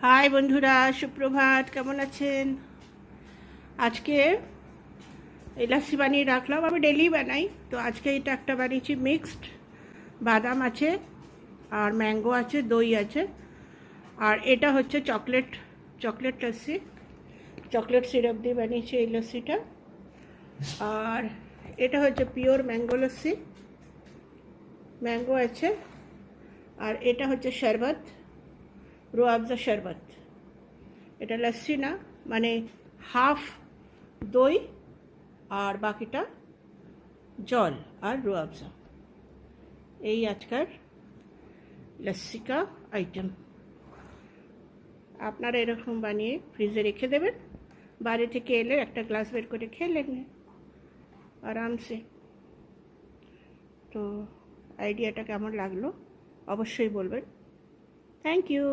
High বন্ধুরা, সুপ্রভাত। কেমন আছেন? আজকে এই লাসি বানিয়ে রাখলাম, আমি ডেলি বানাই। তো আজকে এটা একটা বানিয়েছি, মিক্সড বাদাম আছে আর ম্যাঙ্গো আছে, দই আছে। আর এটা হচ্ছে চকলেট লস্যি, চকলেট সিরাপ দিয়ে বানিয়েছি এই লস্যিটা। আর এটা হচ্ছে পিওর ম্যাঙ্গো লস্যি, ম্যাঙ্গো আছে। আর এটা হচ্ছে শরবত, রুয়াবজা শরবত। এটা লস্যি না, মানে হাফ দই আর বাকিটা জল আর রুয়াবজা। এই আজকার লস্যি কা আইটেম। আপনারা এরকম বানিয়ে ফ্রিজে রেখে দেবেন, বাইরে থেকে এলে একটা গ্লাস বের করে খেয়ে নেন আরামসে। তো আইডিয়াটা কেমন লাগলো অবশ্যই বলবেন। Thank you.